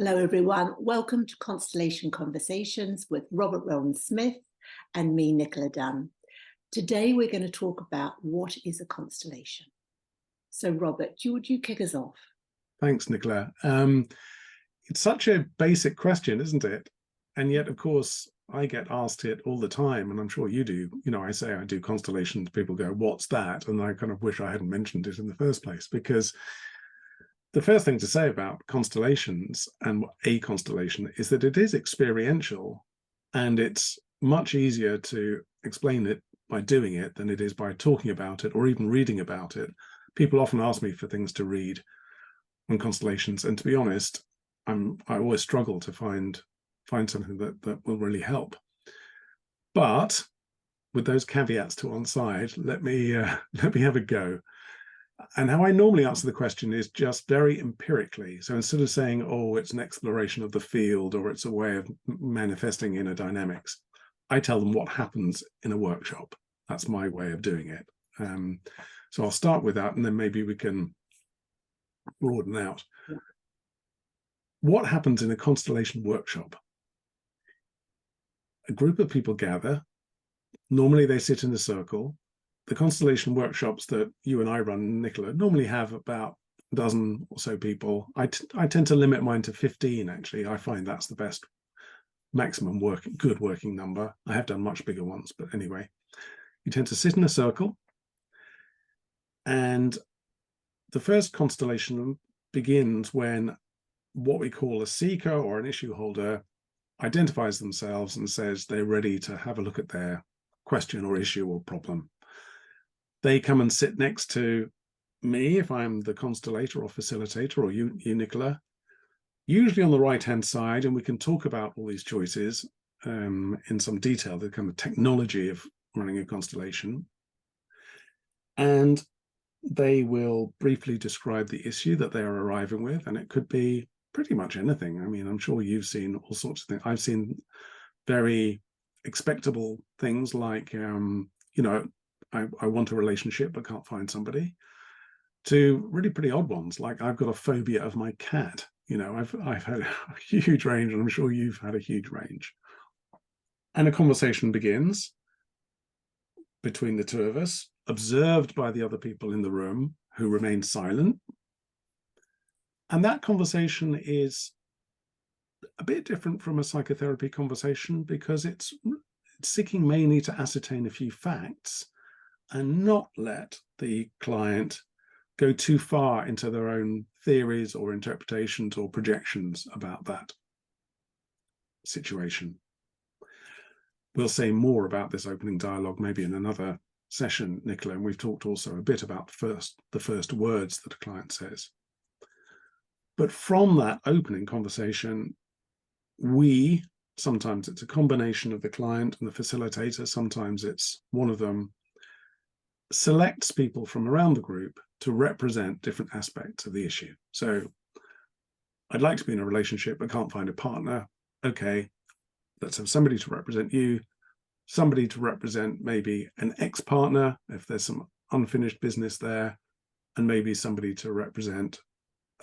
Hello, everyone. Welcome to Constellation Conversations with Rowland Smith and me, Nicola Dunn. Today, we're going to talk about what is a constellation. So, Robert, would you kick us off? Thanks, Nicola. It's such a basic question, isn't it? And yet, of course, I get asked it all the time, and I'm sure you do. You know, I say I do constellations, people go, "What's that?" And I kind of wish I hadn't mentioned it in the first place, because the first thing to say about constellations and a constellation is that it is experiential, and it's much easier to explain it by doing it than it is by talking about it or even reading about it. People often ask me for things to read on constellations, and to be honest, I always struggle to find something that will really help. But with those caveats to one side, let me have a go. And how I normally answer the question is just very empirically. So instead of saying, oh, it's an exploration of the field or it's a way of manifesting inner dynamics, I tell them what happens in a workshop. That's my way of doing it. So I'll start with that, and then maybe we can broaden out. Yeah. What happens in a constellation workshop? A group of people gather. Normally they sit in a circle. The constellation workshops that you and I run, Nicola, normally have about a dozen or so people. I tend to limit mine to 15, actually. I find that's the best maximum good working number. I have done much bigger ones, but anyway. You tend to sit in a circle, and the first constellation begins when what we call a seeker or an issue holder identifies themselves and says they're ready to have a look at their question or issue or problem. They come and sit next to me if I'm the constellator or facilitator, or you Nicola, usually on the right-hand side, and we can talk about all these choices in some detail, the kind of technology of running a constellation. And they will briefly describe the issue that they are arriving with, and it could be pretty much anything. I mean, I'm sure you've seen all sorts of things. I've seen very expectable things like, you know, I want a relationship but can't find somebody, to really pretty odd ones, like I've got a phobia of my cat. You know, I've had a huge range, and I'm sure you've had a huge range. And a conversation begins between the two of us, observed by the other people in the room who remain silent. And that conversation is a bit different from a psychotherapy conversation, because it's seeking mainly to ascertain a few facts and not let the client go too far into their own theories or interpretations or projections about that situation. We'll say more about this opening dialogue maybe in another session, Nicola, and we've talked also a bit about the first words that a client says. But from that opening conversation, sometimes it's a combination of the client and the facilitator, sometimes it's one of them, selects people from around the group to represent different aspects of the issue. So I'd like to be in a relationship but can't find a partner. Okay, let's have somebody to represent you, somebody to represent maybe an ex-partner if there's some unfinished business there, and maybe somebody to represent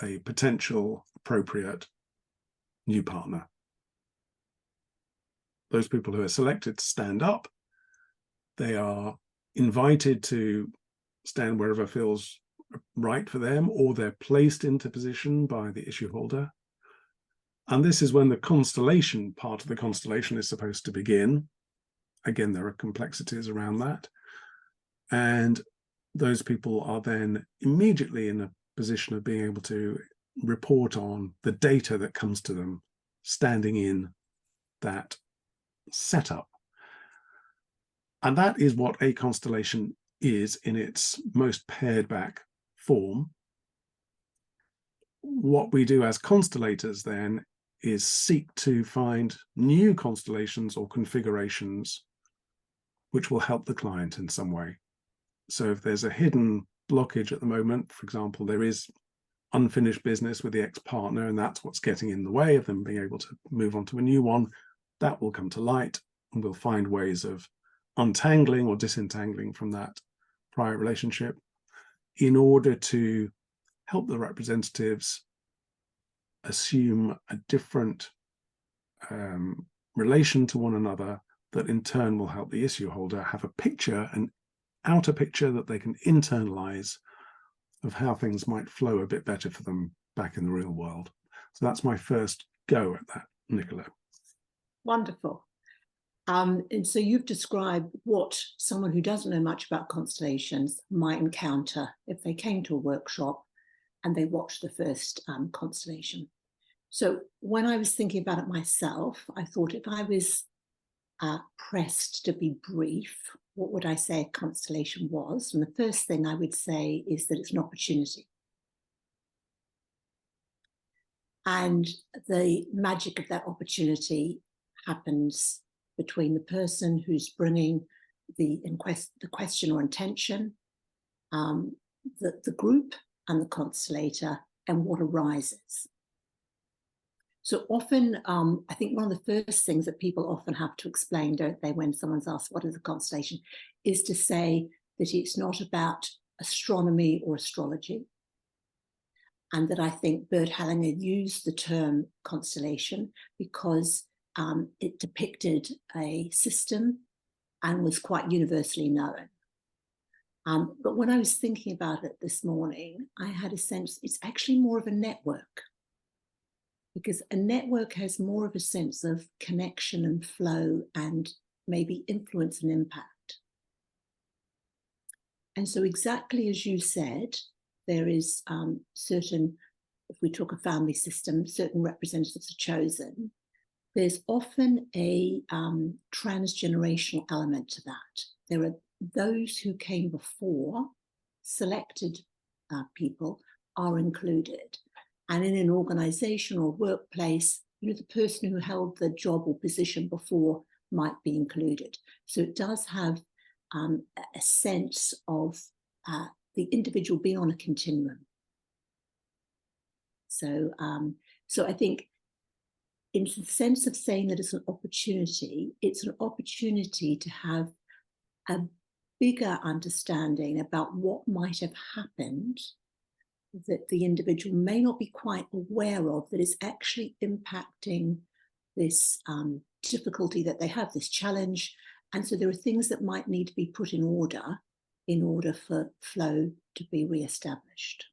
a potential appropriate new partner. Those people who are selected stand up. They are invited to stand wherever feels right for them, or they're placed into position by the issue holder. And this is when the constellation part of the constellation is supposed to begin. Again, there are complexities around that. And those people are then immediately in a position of being able to report on the data that comes to them standing in that setup. And that is what a constellation is in its most pared back form. What we do as constellators then is seek to find new constellations or configurations which will help the client in some way. So if there's a hidden blockage at the moment, for example, there is unfinished business with the ex-partner, and that's what's getting in the way of them being able to move on to a new one, that will come to light, and we'll find ways of untangling or disentangling from that prior relationship in order to help the representatives assume a different relation to one another that in turn will help the issue holder have a picture, an outer picture that they can internalize of how things might flow a bit better for them back in the real world. So that's my first go at that, Nicola. Wonderful. And so you've described what someone who doesn't know much about constellations might encounter if they came to a workshop and they watched the first constellation. So when I was thinking about it myself, I thought if I was pressed to be brief, what would I say a constellation was? And the first thing I would say is that it's an opportunity. And the magic of that opportunity happens between the person who's bringing the question or intention, the group and the constellator, and what arises. So often, I think one of the first things that people often have to explain, don't they, when someone's asked what is a constellation, is to say that it's not about astronomy or astrology. And that I think Bert Hellinger used the term constellation because it depicted a system and was quite universally known. But when I was thinking about it this morning, I had a sense it's actually more of a network, because a network has more of a sense of connection and flow and maybe influence and impact. And so exactly as you said, there is certain, if we talk a family system, certain representatives are chosen. There's often a transgenerational element to that. There are those who came before, selected people are included. And in an organization or workplace, the person who held the job or position before might be included. So it does have a sense of the individual being on a continuum. So I think in the sense of saying that it's an opportunity to have a bigger understanding about what might have happened that the individual may not be quite aware of, that is actually impacting this difficulty that they have, this challenge. And so there are things that might need to be put in order for flow to be reestablished.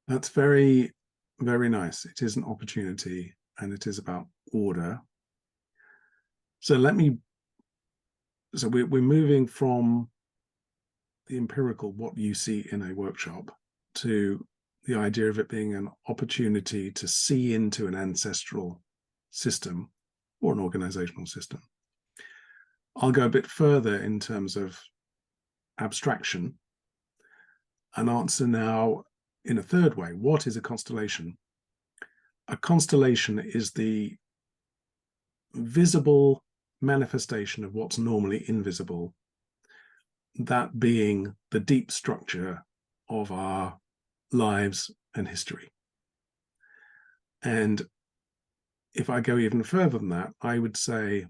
That's very, very nice. It is an opportunity and it is about order. So we're moving from the empirical, what you see in a workshop, to the idea of it being an opportunity to see into an ancestral system or an organizational system. I'll go a bit further in terms of abstraction and answer now in a third way. What is a constellation? A constellation is the visible manifestation of what's normally invisible, that being the deep structure of our lives and history. And if I go even further than that, I would say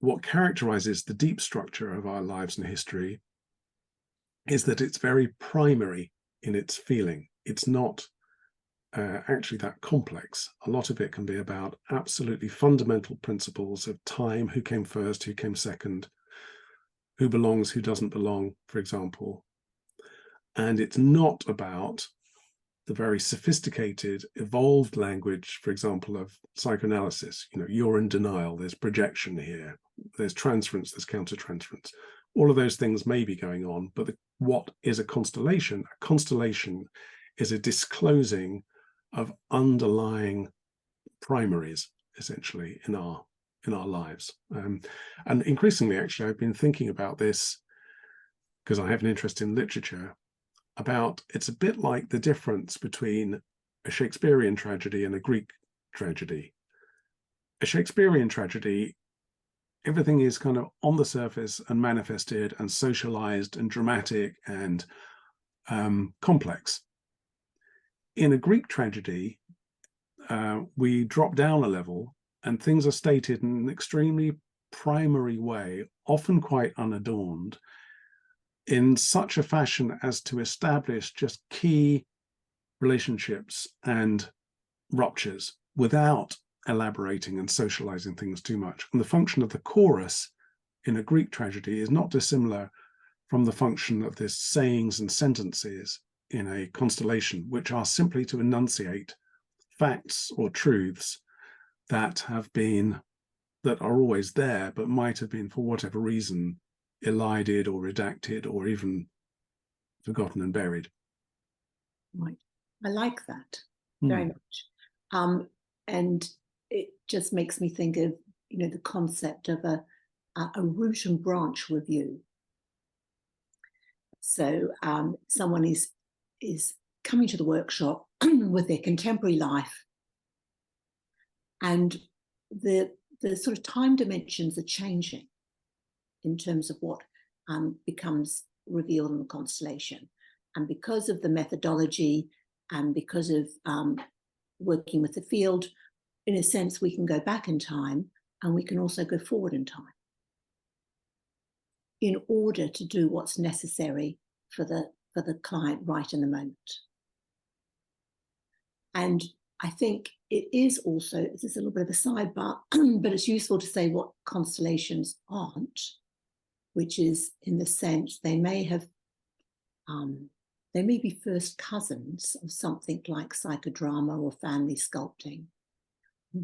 what characterizes the deep structure of our lives and history is that it's very primary in its feeling. It's not actually that complex. A lot of it can be about absolutely fundamental principles of time, who came first, who came second, who belongs, who doesn't belong, for example. And it's not about the very sophisticated, evolved language, for example, of psychoanalysis. You're in denial, there's projection here, there's transference, there's countertransference. All of those things may be going on, but what is a constellation? A constellation is a disclosing of underlying primaries, essentially, in our lives. And increasingly, actually, I've been thinking about this because I have an interest in literature, about it's a bit like the difference between a Shakespearean tragedy and a Greek tragedy. A Shakespearean tragedy, everything is kind of on the surface and manifested and socialized and dramatic and complex. In a Greek tragedy, we drop down a level and things are stated in an extremely primary way, often quite unadorned, in such a fashion as to establish just key relationships and ruptures without elaborating and socializing things too much. And the function of the chorus in a Greek tragedy is not dissimilar from the function of the sayings and sentences in a constellation, which are simply to enunciate facts or truths that are always there, but might have been, for whatever reason, elided or redacted or even forgotten and buried. Right. I like that Hmm. very much. And it just makes me think of, the concept of a root and branch review. So someone is coming to the workshop with their contemporary life, and the sort of time dimensions are changing in terms of what becomes revealed in the constellation. And because of the methodology and because of working with the field, in a sense, we can go back in time and we can also go forward in time in order to do what's necessary for the client right in the moment. And I think it is also, this is a little bit of a sidebar, but it's useful to say what constellations aren't, which is in the sense they may be first cousins of something like psychodrama or family sculpting,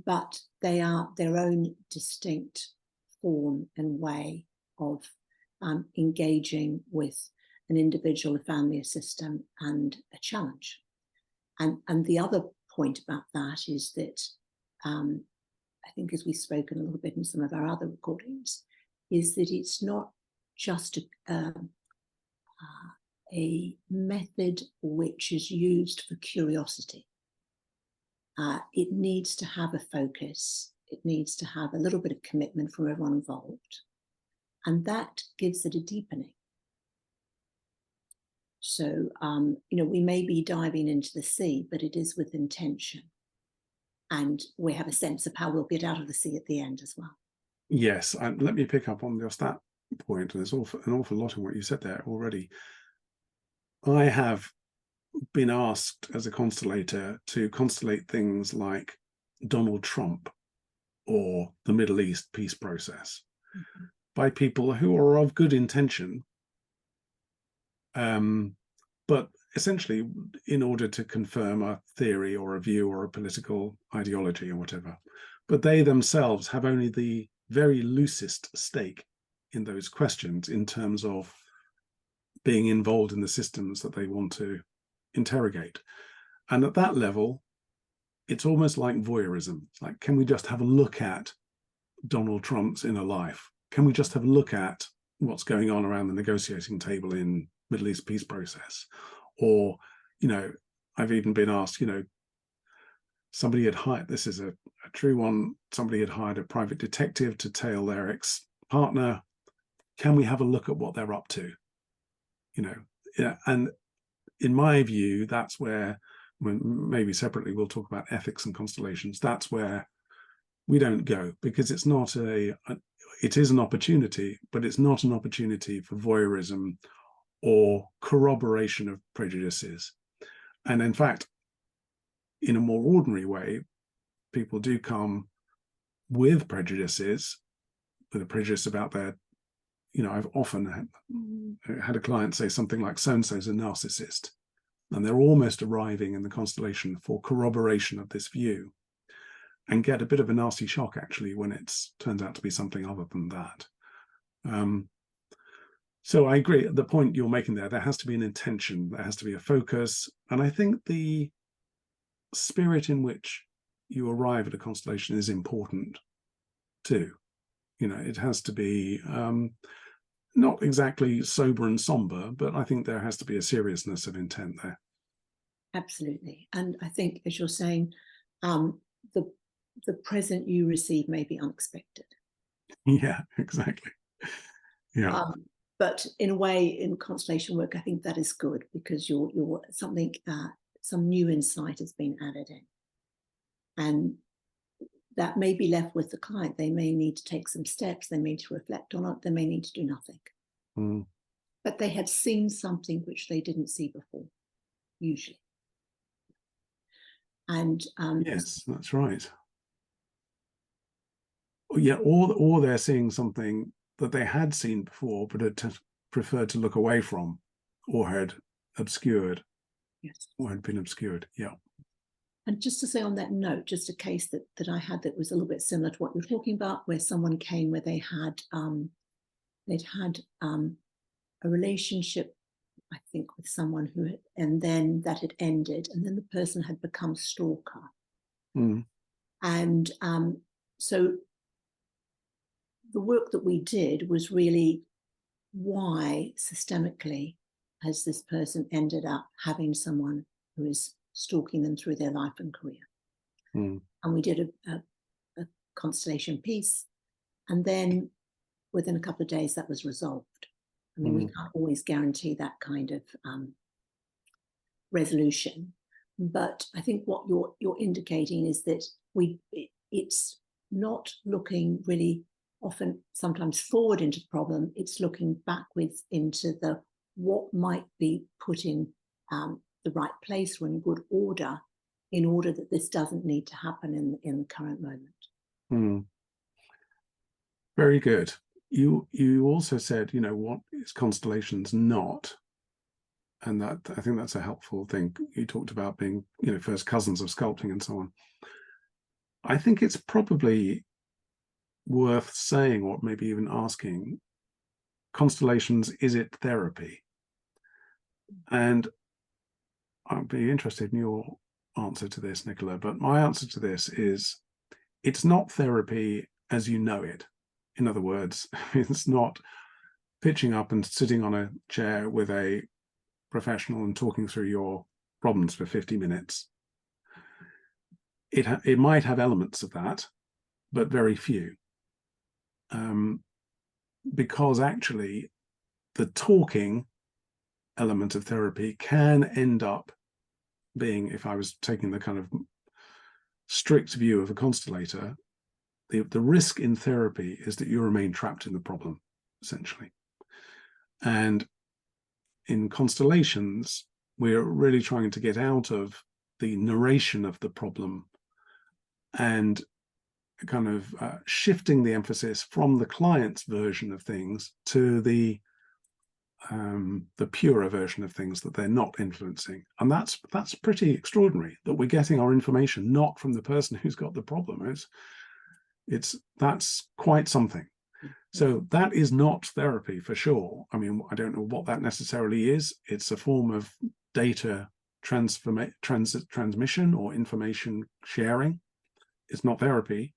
but they are their own distinct form and way of engaging with an individual, a family, a system, and a challenge. And the other point about that is that I think, as we've spoken a little bit in some of our other recordings, is that it's not just a method which is used for curiosity. It needs to have a focus. It needs to have a little bit of commitment from everyone involved. And that gives it a deepening. So, we may be diving into the sea, but it is with intention. And we have a sense of how we'll get out of the sea at the end as well. Yes, and let me pick up on just that point. There's an awful lot in what you said there already. I have been asked as a constellator to constellate things like Donald Trump or the Middle East peace process by people who are of good intention, but essentially in order to confirm a theory or a view or a political ideology or whatever. But they themselves have only the very loosest stake in those questions in terms of being involved in the systems that they want to interrogate. And at that level, it's almost like voyeurism. It's like, can we just have a look at Donald Trump's inner life? Can we just have a look at what's going on around the negotiating table in Middle East peace process? Or, I've even been asked, somebody had hired, this is a true one, somebody had hired a private detective to tail their ex-partner. Can we have a look at what they're up to? And in my view, that's where, when maybe separately we'll talk about ethics and constellations, that's where we don't go, because it's not it is an opportunity, but it's not an opportunity for voyeurism or corroboration of prejudices. And in fact, in a more ordinary way, people do come with prejudices, with a prejudice about their, I've often had a client say something like, so-and-so's a narcissist, and they're almost arriving in the constellation for corroboration of this view, and get a bit of a nasty shock, actually, when it turns out to be something other than that. So I agree, the point you're making there has to be an intention, there has to be a focus, and I think the spirit in which you arrive at a constellation is important too. It has to be not exactly sober and somber, but I think there has to be a seriousness of intent there. Absolutely. And I think, as you're saying, the present you receive may be unexpected. Yeah, exactly. Yeah. But in a way, in constellation work, I think that is good, because you're something, some new insight has been added in. And that may be left with the client. They may need to take some steps. They may need to reflect on it. They may need to do nothing. But they have seen something which they didn't see before, usually. And Yes, that's right. Yeah, or they're seeing something that they had seen before, but had preferred to look away from, or had obscured, yes. or had been obscured. Yeah. And just to say on that note, just a case that I had that was a little bit similar to what you're talking about, where someone came where they'd had a relationship, I think, with someone who had, and then that had ended, and then the person had become a stalker. Mm. And so the work that we did was really why systemically has this person ended up having someone who is stalking them through their life and career. Mm. And we did a constellation piece, and then within a couple of days that was resolved. I mean, we can't always guarantee that kind of resolution, but I think what you're indicating is that it's not looking really often sometimes forward into the problem, it's looking backwards into the what might be put in the right place or in good order, in order that this doesn't need to happen in the current moment. Mm. Very good. You also said, what is constellations not? And that, I think that's a helpful thing. You talked about being, first cousins of sculpting and so on. I think it's probably worth saying, or maybe even asking, constellations, is it therapy? And I'd be interested in your answer to this, Nicola, but my answer to this is it's not therapy as you know it. In other words, it's not pitching up and sitting on a chair with a professional and talking through your problems for 50 minutes. It might have elements of that, but very few. Because actually the talking element of therapy can end up being, if I was taking the kind of strict view of a constellator, the risk in therapy is that you remain trapped in the problem, essentially. And in constellations, we're really trying to get out of the narration of the problem and kind of shifting the emphasis from the client's version of things to the purer version of things that they're not influencing. And that's pretty extraordinary, that we're getting our information not from the person who's got the problem. That's quite something. So that is not therapy for sure. I mean, I don't know what that necessarily is. It's a form of data transmission or information sharing. It's not therapy.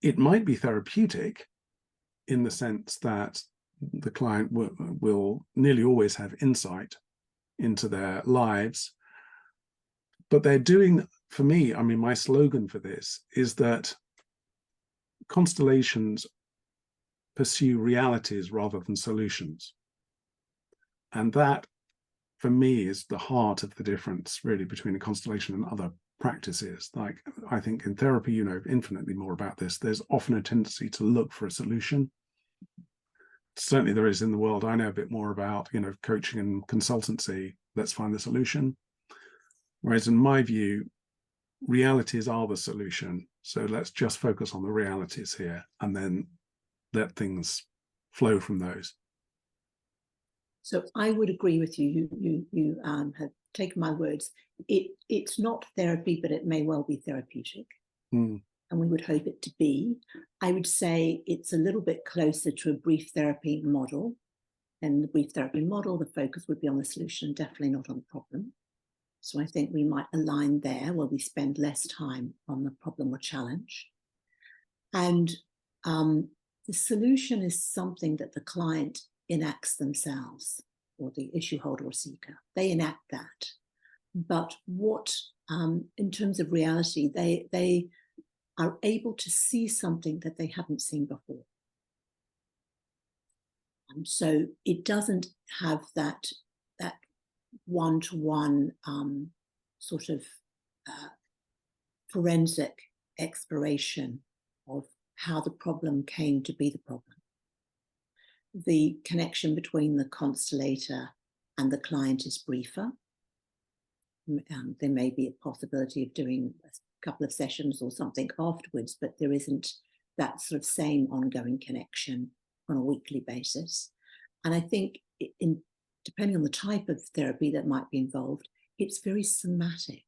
It might be therapeutic in the sense that the client will nearly always have insight into their lives. But they're doing, for me, I mean, my slogan for this is that constellations pursue realities rather than solutions. And that, for me, is the heart of the difference, really, between a constellation and other practices. Like, I think in therapy, you know infinitely more about this. There's often a tendency to look for a solution. Certainly there is in the world I know a bit more about, coaching and consultancy. Let's find the solution. Whereas in my view, realities are the solution. So let's just focus on the realities here and then let things flow from those. So I would agree with you. You have taken my words. It's not therapy, but it may well be therapeutic. Mm. And we would hope it to be. I would say it's a little bit closer to a brief therapy model. And the brief therapy model, the focus would be on the solution, definitely not on the problem. So I think we might align there where we spend less time on the problem or challenge. And the solution is something that the client enacts themselves, or the issue holder or seeker. They enact that. But what, in terms of reality, they are able to see something that they haven't seen before. So it doesn't have that one-to-one sort of forensic exploration of how the problem came to be the problem. The connection between the constellator and the client is briefer. there may be a possibility of doing a couple of sessions or something afterwards, but there isn't that sort of same ongoing connection on a weekly basis. And I think depending on the type of therapy that might be involved, it's very somatic,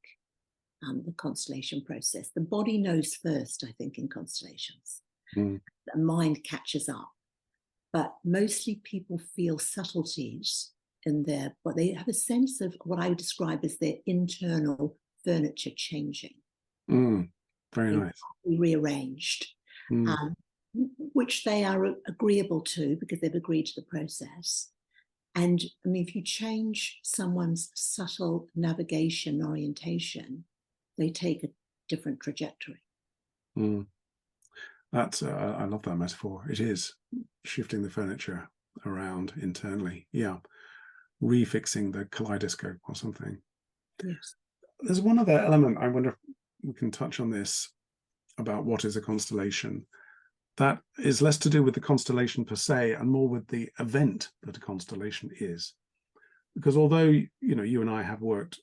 the constellation process. The body knows first, I think, in constellations. The mind catches up. But mostly people feel subtleties in but they have a sense of what I would describe as their internal furniture changing. Very nice. Rearranged, which they are agreeable to because they've agreed to the process. And I mean, if you change someone's subtle navigation orientation, they take a different trajectory. That's I love that metaphor. It is shifting the furniture around internally. Yeah, refixing the kaleidoscope or something. Yes. There's one other element. I wonder if we can touch on this about what is a constellation. That is less to do with the constellation per se and more with the event that a constellation is. Because although, you and I have worked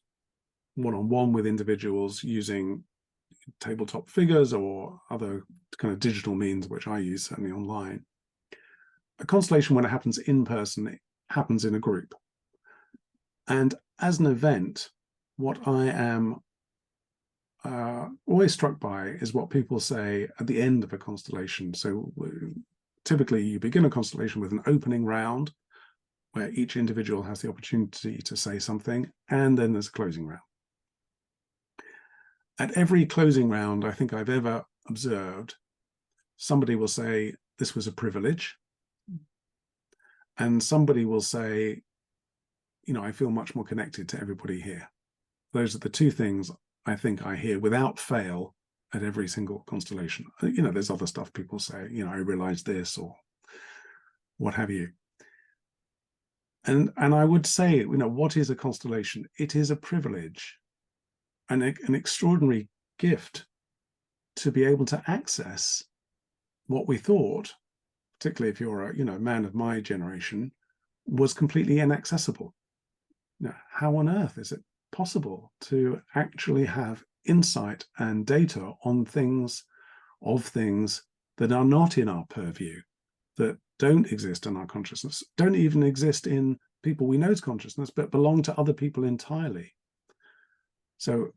one-on-one with individuals using tabletop figures or other kind of digital means, which I use certainly online, a constellation, when it happens in person, it happens in a group. And as an event, what I am always struck by is what people say at the end of a constellation. So typically you begin a constellation with an opening round where each individual has the opportunity to say something, and then there's a closing round. At every closing round I think I've ever observed, somebody will say, "This was a privilege." And somebody will say, "I feel much more connected to everybody here." Those are the two things I think I hear without fail at every single constellation. There's other stuff people say, "I realized this," or what have you. And I would say, what is a constellation? It is a privilege and an extraordinary gift to be able to access what we thought, particularly if you're a man of my generation, was completely inaccessible. How on earth is it possible to actually have insight and data on things that are not in our purview, that don't exist in our consciousness, don't even exist in people we know's consciousness, but belong to other people entirely? So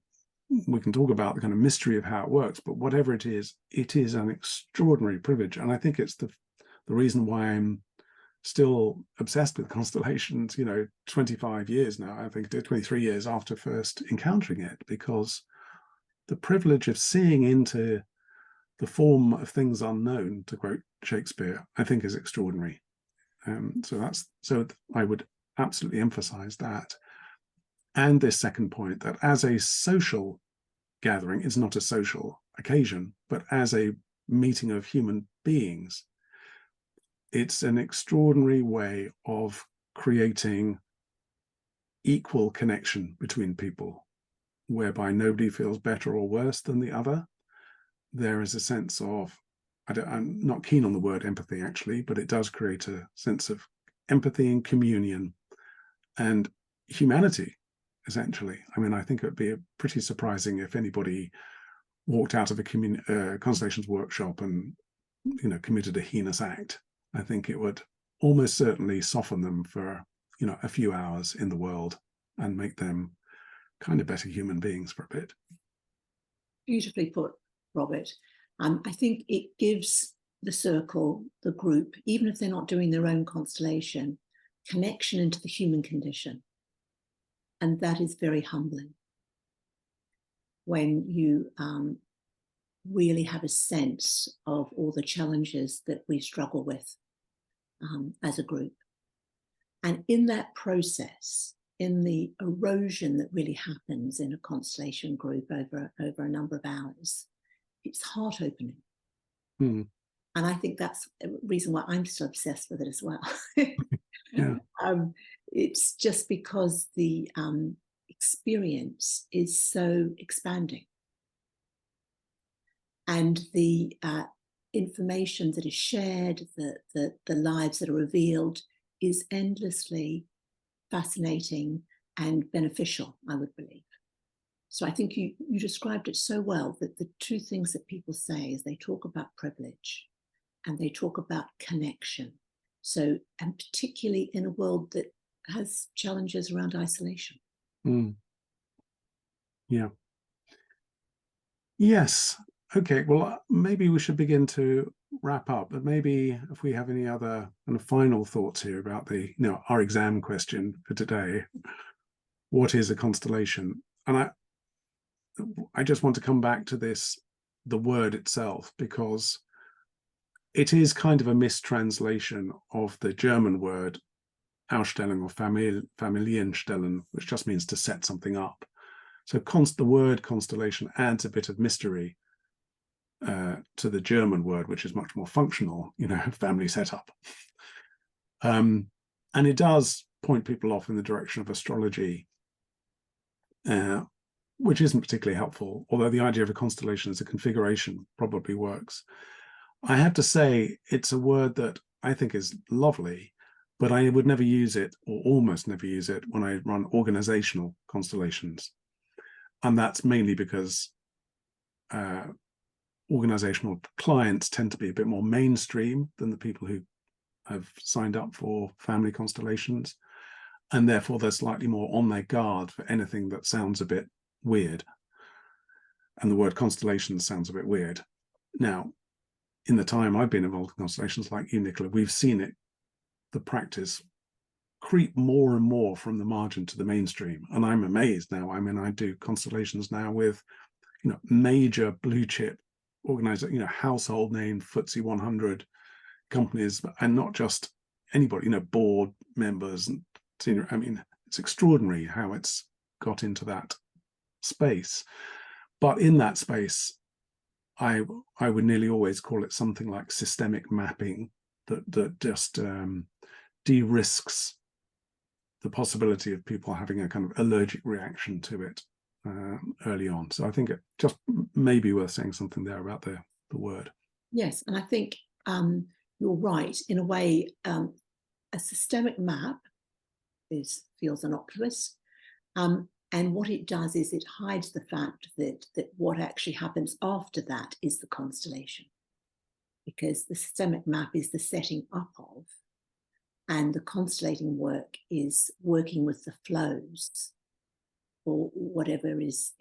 we can talk about the kind of mystery of how it works, but whatever it is an extraordinary privilege. And I think it's the reason why I'm still obsessed with constellations, 25 years now, I think 23 years after first encountering it, because the privilege of seeing into the form of things unknown, to quote Shakespeare, I think is extraordinary. So I would absolutely emphasize that. And this second point, that as a social gathering, it's not a social occasion, but as a meeting of human beings, it's an extraordinary way of creating equal connection between people, whereby nobody feels better or worse than the other. There is a sense of, I'm not keen on the word empathy actually, but it does create a sense of empathy and communion and humanity, essentially. I mean, I think it would be pretty surprising if anybody walked out of a Constellations workshop and committed a heinous act. I think it would almost certainly soften them for a few hours in the world and make them kind of better human beings for a bit. Beautifully put, Robert. I think it gives the circle, the group, even if they're not doing their own constellation, connection into the human condition. And that is very humbling when you really have a sense of all the challenges that we struggle with as a group. And in that process, in the erosion that really happens in a constellation group over a number of hours, it's heart-opening. And I think that's the reason why I'm so obsessed with it as well. Yeah. It's just because the experience is so expanding. And the information that is shared, the lives that are revealed, is endlessly fascinating and beneficial, I would believe. So I think you described it so well, that the two things that people say is they talk about privilege and they talk about connection. So, and particularly in a world that has challenges around isolation. Yeah. Yes. Okay. Well, maybe we should begin to wrap up, but maybe if we have any other kind of final thoughts here about our exam question for today, what is a constellation? And I just want to come back to the word itself, because it is kind of a mistranslation of the German word Ausstellung or Familienstellen, which just means to set something up. So the word constellation adds a bit of mystery to the German word, which is much more functional, family setup. And it does point people off in the direction of astrology, which isn't particularly helpful, although the idea of a constellation as a configuration probably works. I have to say, it's a word that I think is lovely, but I would never use it, or almost never use it, when I run organizational constellations. And that's mainly because organizational clients tend to be a bit more mainstream than the people who have signed up for family constellations. And therefore, they're slightly more on their guard for anything that sounds a bit weird. And the word constellation sounds a bit weird. Now, in the time I've been involved in constellations, like you, Nicola, we've seen the practice creep more and more from the margin to the mainstream. And I'm amazed now. I mean, I do constellations now with, major blue chip organizers, household name FTSE 100 companies, and not just anybody, board members and senior. I mean, it's extraordinary how it's got into that space. But in that space, I would nearly always call it something like systemic mapping that just de-risks the possibility of people having a kind of allergic reaction to it early on. So I think it just may be worth saying something there about the word. Yes, and I think you're right. In a way, a systemic map feels innocuous. And what it does is it hides the fact that what actually happens after that is the constellation, because the systemic map is the setting up of, and the constellating work is working with the flows or whatever is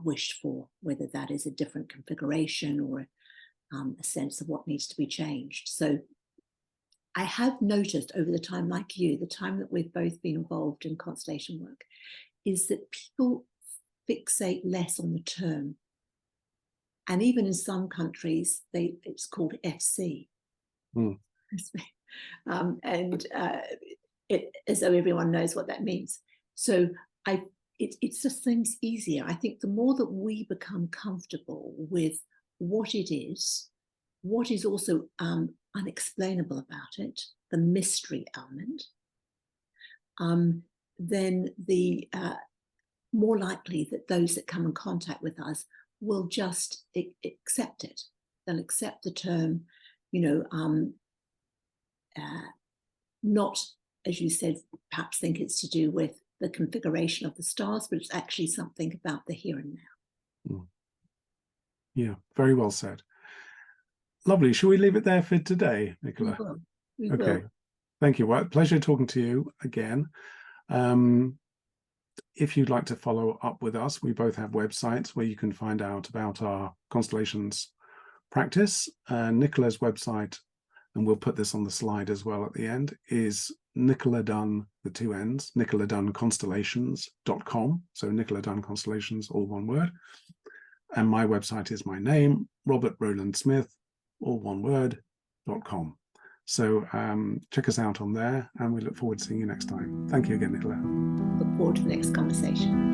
wished for, whether that is a different configuration or a sense of what needs to be changed. So I have noticed over the time, like you, the time that we've both been involved in constellation work, is that people fixate less on the term. And even in some countries, it's called FC. As though everyone knows what that means. So it just seems easier. I think the more that we become comfortable with what it is, what is also unexplainable about it, the mystery element, then the more likely that those that come in contact with us will just accept it. They'll accept the term, not, as you said, perhaps think it's to do with the configuration of the stars, but it's actually something about the here and now. Yeah, very well said. Lovely. Shall we leave it there for today, Nicola? We will. Thank you. Well, pleasure talking to you again. If you'd like to follow up with us, we both have websites where you can find out about our constellations practice. Nicola's website, and we'll put this on the slide as well at the end, is Nicola Dunn, the two N's, nicoladunnconstellations.com. So Nicola Dunn Constellations, all one word. And my website is my name, Robert Rowland Smith, all one word, .com. So check us out on there, and we look forward to seeing you next time. Thank you again, Nicola. Look forward to the next conversation.